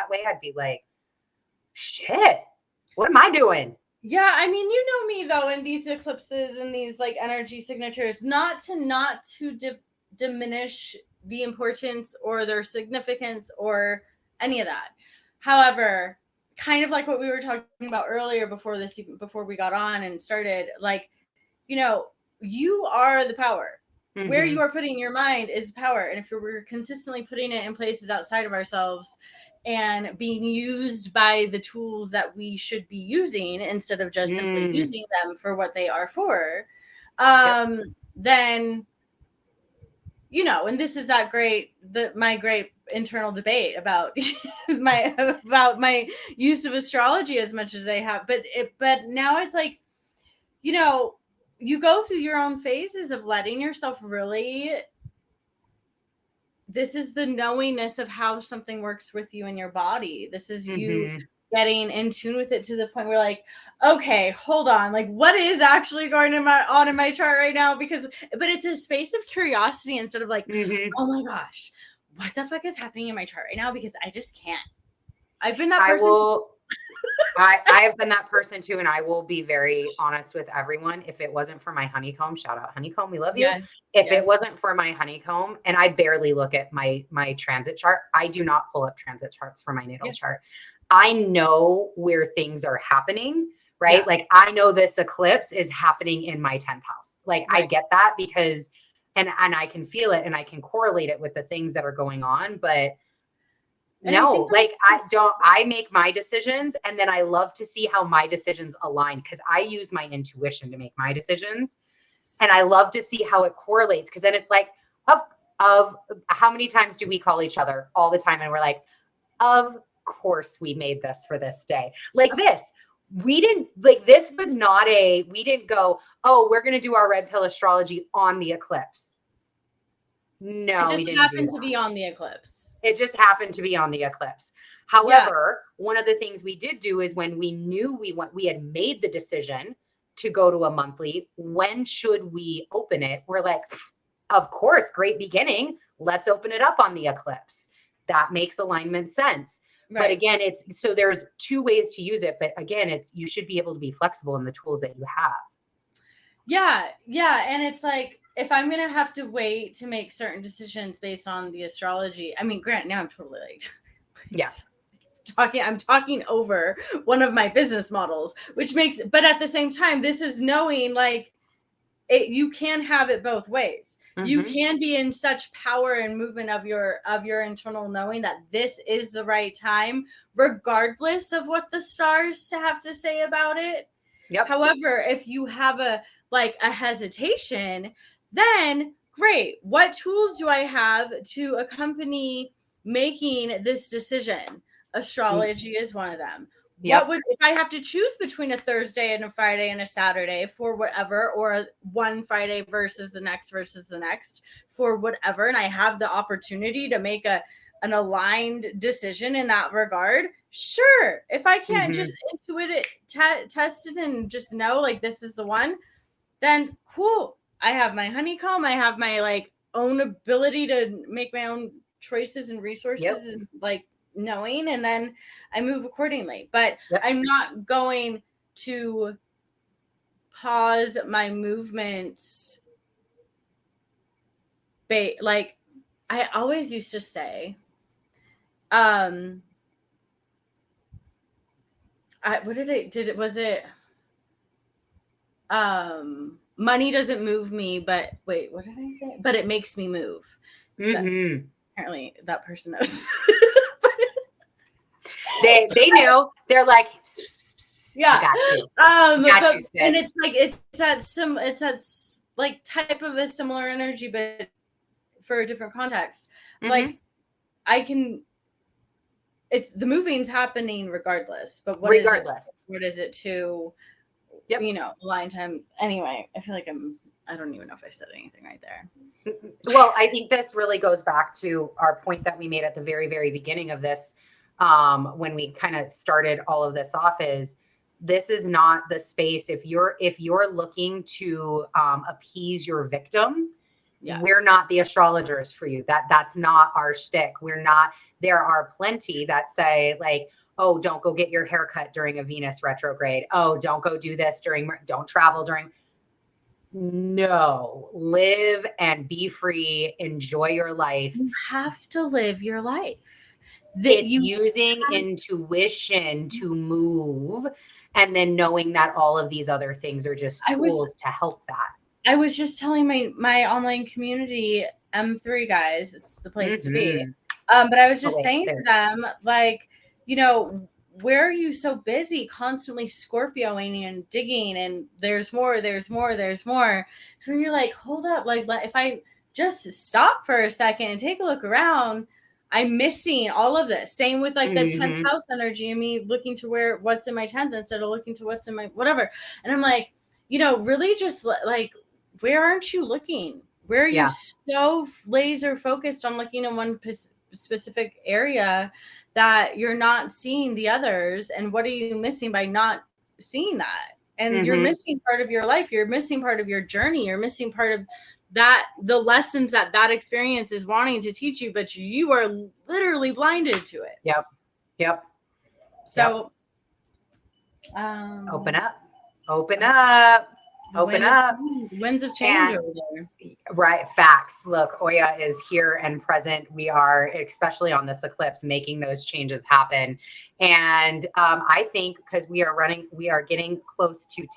that way, I'd be like, shit, what am I doing? Yeah, I mean, you know me though, in these eclipses and these like energy signatures, not to diminish the importance or their significance or any of that. However, kind of like what we were talking about earlier before we got on and started, like, you know, you are the power. Mm-hmm. Where you are putting your mind is power. And if we're consistently putting it in places outside of ourselves and being used by the tools that we should be using instead of just simply using them for what they are for, then, you know, and this is my great internal debate about my use of astrology as much as I have. But now it's like, you know, you go through your own phases of letting yourself really, this is the knowingness of how something works with you in your body. This is you getting in tune with it to the point where, like, okay, hold on, like, what is actually going on in my chart right now? But it's a space of curiosity instead of like, oh my gosh, what the fuck is happening in my chart right now? Because I just can't. I've been that person. I have been that person too, and I will be very honest with everyone. If it wasn't for my honeycomb, shout out honeycomb, we love you. Yes, if it wasn't for my honeycomb, and I barely look at my transit chart, I do not pull up transit charts for my natal chart. I know where things are happening, right? Yeah. Like, I know this eclipse is happening in my 10th house. Like, right. I get that because, and I can feel it and I can correlate it with the things that are going on, but no, like, I make my decisions, and then I love to see how my decisions align, because I use my intuition to make my decisions, and I love to see how it correlates, because then it's like, of how many times do we call each other all the time, and we're like, of course we made this for this day. Like, this, we didn't, like, this was not we didn't go, oh, we're going to do our red pill astrology on the eclipse. No, it just happened to be on the eclipse. It just happened to be on the eclipse. However, one of the things we did do is when we knew we had made the decision to go to a monthly, when should we open it? We're like, of course, great beginning. Let's open it up on the eclipse. That makes alignment sense. Right. But again, so there's two ways to use it. But again, you should be able to be flexible in the tools that you have. Yeah. Yeah. And it's like, if I'm going to have to wait to make certain decisions based on the astrology, I mean, Grant, now I'm totally like, I'm talking over one of my business models, but at the same time, this is knowing, like, you can have it both ways. Mm-hmm. You can be in such power and movement of your internal knowing that this is the right time, regardless of what the stars have to say about it. Yep. However, if you have a hesitation, then great. What tools do I have to accompany making this decision? Astrology is one of them. Yep. If I have to choose between a Thursday and a Friday and a Saturday for whatever, or one Friday versus the next for whatever, and I have the opportunity to make an aligned decision in that regard, sure. If I can't just intuit it, test it, and just know, like, this is the one, then cool. I have my honeycomb. I have my, like, own ability to make my own choices and resources and, like, knowing, and then I move accordingly. But I'm not going to pause my movements. Like, I always used to say, money doesn't move me, but wait, what did I say? But it makes me move. Apparently that person knows. They knew. They're like, yeah, got you. Got you, sis. And it's like, it's that like type of a similar energy, but for a different context. Like, it's the moving's happening regardless, but what is it to, you know, align time? Anyway, I feel like I don't even know if I said anything right there. Well, I think this really goes back to our point that we made at the very, very beginning of this. When we kind of started all of this off, is this is not the space. If you're looking to appease your victim, we're not the astrologers for you. That's not our shtick. We're not. There are plenty that say like, oh, don't go get your hair cut during a Venus retrograde. Oh, don't go do this don't travel during. No, live and be free. Enjoy your life. You have to live your life. It's using intuition to move, and then knowing that all of these other things are just tools to help that. I was just telling my online community, M3 guys, it's the place to be. But I was just saying to them, like, you know, where are you so busy constantly Scorpioing and digging and there's more. So you're like, hold up, like if I just stop for a second and take a look around, I'm missing all of this. Same with like the 10th house energy and me looking to what's in my 10th instead of looking to what's in my whatever. And I'm like, you know, really just like, where aren't you looking? Where are you so laser focused on looking in one specific area that you're not seeing the others? And what are you missing by not seeing that? And you're missing part of your life. You're missing part of your journey. You're missing part of that, the lessons that experience is wanting to teach you, but you are literally blinded to it. Yep. So open up. Winds of change over there. Right. Facts. Look, Oya is here and present. We are, especially on this eclipse, making those changes happen. And I think because we are getting close to time.